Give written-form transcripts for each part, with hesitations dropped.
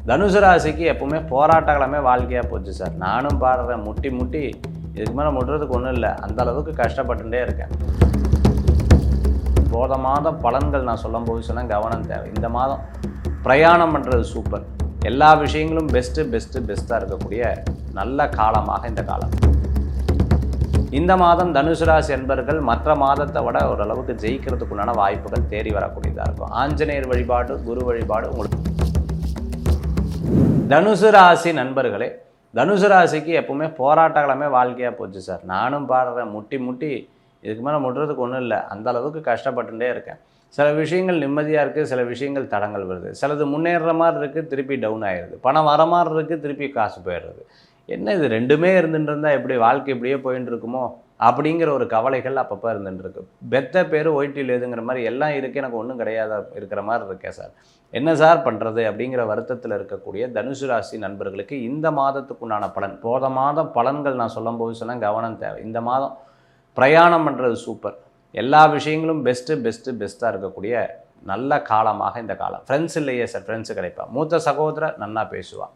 தனுசு ராசிக்கு எப்பவுமே போராட்டங்களமே வாழ்க்கையாக போச்சு சார். நானும் பாடுறேன், முட்டி முட்டி இதுக்கு மேலே முட்டுறதுக்கு ஒன்றும் இல்லை, அந்த அளவுக்கு கஷ்டப்பட்டுட்டே இருக்கேன். போன மாதம் பலன்கள் நான் சொல்லும்போது சொன்னால் கவனம் தேவை. இந்த மாதம் பிரயாணம் பண்ணுறது சூப்பர். எல்லா விஷயங்களும் பெஸ்ட்டாக இருக்கக்கூடிய நல்ல காலமாக இந்த காலம். இந்த மாதம் தனுசு ராசி என்பர்கள் மற்ற மாதத்தை விட ஓரளவுக்கு ஜெயிக்கிறதுக்குண்டான வாய்ப்புகள் தேடி வரக்கூடியதாக இருக்கும். ஆஞ்சநேயர் வழிபாடு, குரு வழிபாடு உங்களுக்கு. தனுசு ராசி நண்பர்களே, தனுசு ராசிக்கு எப்பவுமே போராட்டங்களமே வாழ்க்கையாக போச்சு சார். நானும் பாடுறேன், முட்டி முட்டி இதுக்கு மேலே முட்டுறதுக்கு ஒன்றும் இல்லை, அந்த அளவுக்கு கஷ்டப்பட்டுட்டே இருக்கேன். சில விஷயங்கள் நிம்மதியாக இருக்குது, சில விஷயங்கள் தடங்கள் வருது, சிலது முன்னேற மாதிரி இருக்குது, திருப்பி டவுன் ஆகிடுது, பணம் வர மாதிரி இருக்குது, திருப்பி காசு போயிடுறது. என்ன இது ரெண்டுமே இருந்துட்டு இருந்தால் எப்படி வாழ்க்கை இப்படியே போயின்னு இருக்குமோ அப்படிங்கிற ஒரு கவலைகள் அப்பப்போ இருந்துட்டுருக்கு. பெத்த பேர் ஒயிட்டில் எதுங்கிற மாதிரி எல்லாம் இருக்குது, எனக்கு ஒன்றும் கிடையாத இருக்கிற மாதிரி இருக்கேன் சார், என்ன சார் பண்ணுறது அப்படிங்கிற வருத்தத்தில் இருக்கக்கூடிய தனுசு ராசி நண்பர்களுக்கு இந்த மாதத்துக்குண்டான பலன். போன மாதம் பலன்கள் நான் சொல்லும்போது சொன்னால் கவனம் தேவை. இந்த மாதம் பிரயாணம் பண்ணுறது சூப்பர். எல்லா விஷயங்களும் பெஸ்ட்டாக இருக்கக்கூடிய நல்ல காலமாக இந்த காலம். ஃப்ரெண்ட்ஸ் இல்லையே சார், ஃப்ரெண்ட்ஸு கிடைப்பா. மூத்த சகோதரர் நன்னா பேசுவாள்.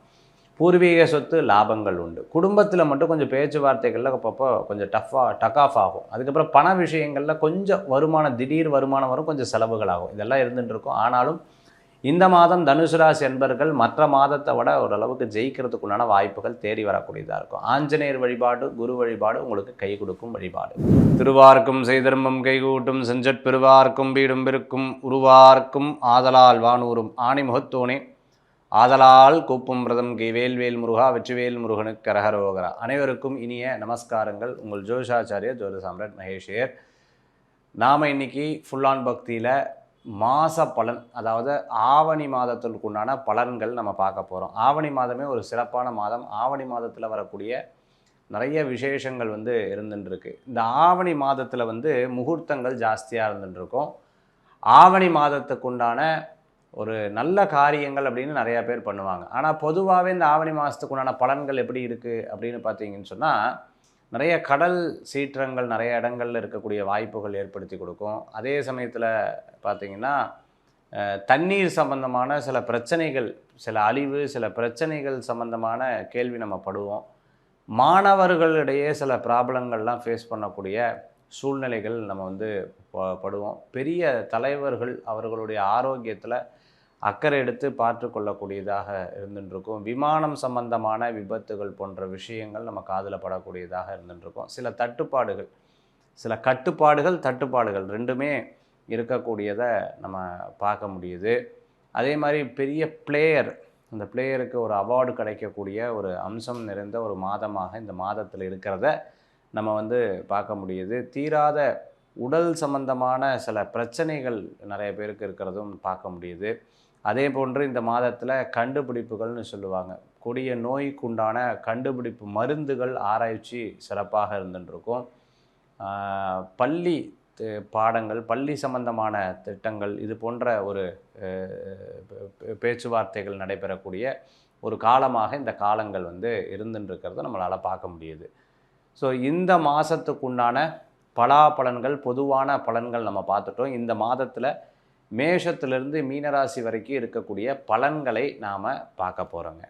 பூர்வீக சொத்து லாபங்கள் உண்டு. குடும்பத்தில் மட்டும் கொஞ்சம் பேச்சுவார்த்தைகளில் அப்பப்போ கொஞ்சம் டக் ஆஃப் ஆகும். அதுக்கப்புறம் பண விஷயங்களில் கொஞ்சம் வருமானம், திடீர் வருமானம் வரும், கொஞ்சம் செலவுகள் ஆகும். இதெல்லாம் இருந்துகிட்டு இருக்கும். ஆனாலும் இந்த மாதம் தனுசு ராசி என்பர்கள் மற்ற மாதத்தை விட ஓரளவுக்கு ஜெயிக்கிறதுக்குண்டான வாய்ப்புகள் தேடி வரக்கூடியதாக இருக்கும். ஆஞ்சநேயர் வழிபாடு, குரு வழிபாடு உங்களுக்கு கை கொடுக்கும் வழிபாடு. திருவார்க்கும் செய்தர்மம் கைகூட்டும் செஞ்சற் பெருவார்க்கும் வீடும் பெருக்கும் உருவார்க்கும் ஆதலால் வானூரும் ஆணி முகத்தோனே ஆதலால் கூப்பும் பிரதம் கை வேல்வேல் முருகா வெற்றிவேல் முருகனுக்கு கரகரோகரா. அனைவருக்கும் இனிய நமஸ்காரங்கள். உங்கள் ஜோதிஷாச்சாரியர் ஜோதி சாம்ராட் மகேஷியர். நாம் இன்னைக்கு ஃபுல் ஆன் பக்தியில் மாத பலன், அதாவது ஆவணி மாதத்திற்கு உண்டான பலன்கள் நம்ம பார்க்க போகிறோம். ஆவணி மாதமே ஒரு சிறப்பான மாதம். ஆவணி மாதத்தில் வரக்கூடிய நிறைய விசேஷங்கள் இருந்துட்டுருக்கு. இந்த ஆவணி மாதத்தில் முகூர்த்தங்கள் ஜாஸ்தியாக இருந்துட்டுருக்கும். ஆவணி மாதத்துக்குண்டான ஒரு நல்ல காரியங்கள் அப்படின்னு நிறையா பேர் பண்ணுவாங்க. ஆனால் பொதுவாகவே இந்த ஆவணி மாதத்துக்குண்டான பலன்கள் எப்படி இருக்குது அப்படின்னு பார்த்தீங்கன்னு சொன்னால், நிறைய கடல் சீற்றங்கள் நிறைய இடங்களில் இருக்கக்கூடிய வாய்ப்புகள் ஏற்படுத்தி கொடுக்கும். அதே சமயத்தில் பார்த்திங்கன்னா தண்ணீர் சம்பந்தமான சில பிரச்சனைகள், சில அழிவு, சில பிரச்சனைகள் சம்பந்தமான கேள்வி நம்ம படுவோம். மாணவர்களிடையே சில ப்ராப்ளங்கள்லாம் ஃபேஸ் பண்ணக்கூடிய சூழ்நிலைகள் நம்ம படுவோம். பெரிய தலைவர்கள் அவர்களுடைய ஆரோக்கியத்தில் அக்கறை எடுத்து பார்த்து கொள்ளக்கூடியதாக இருந்துட்டுருக்கும். விமானம் சம்பந்தமான விபத்துகள் போன்ற விஷயங்கள் நம்ம காதில் படக்கூடியதாக இருந்துட்டுருக்கும். சில தட்டுப்பாடுகள், சில கட்டுப்பாடுகள், தட்டுப்பாடுகள் ரெண்டுமே இருக்கக்கூடியதை நம்ம பார்க்க முடியுது. அதே மாதிரி பெரிய பிளேயர், அந்த பிளேயருக்கு ஒரு அவார்டு கிடைக்கக்கூடிய ஒரு அம்சம் நிறைந்த ஒரு மாதமாக இந்த மாதத்தில் இருக்கிறத நம்ம பார்க்க முடியுது. தீராத உடல் சம்பந்தமான சில பிரச்சனைகள் நிறைய பேருக்கு இருக்கிறதும் பார்க்க முடியுது. அதே போன்று இந்த மாதத்தில் கண்டுபிடிப்புகள்னு சொல்லுவாங்க. கொடிய நோய்க்குண்டான கண்டுபிடிப்பு மருந்துகள் ஆராய்ச்சி சிறப்பாக இருந்துட்டுருக்கும். பள்ளி பாடங்கள், பள்ளி சம்பந்தமான திட்டங்கள், இது போன்ற ஒரு பேச்சுவார்த்தைகள் நடைபெறக்கூடிய ஒரு காலமாக இந்த காலங்கள் இருந்துட்டுருக்கிறத நம்மளால் பார்க்க முடியுது. ஸோ இந்த மாதத்துக்குண்டான பலாபலன்கள், பொதுவான பலன்கள் நம்ம பார்த்துட்டோம். இந்த மாதத்தில் மேஷத்திலிருந்து மீனராசி வரைக்கும் இருக்கக்கூடிய பலன்களை நாம் பார்க்க போகிறோங்க.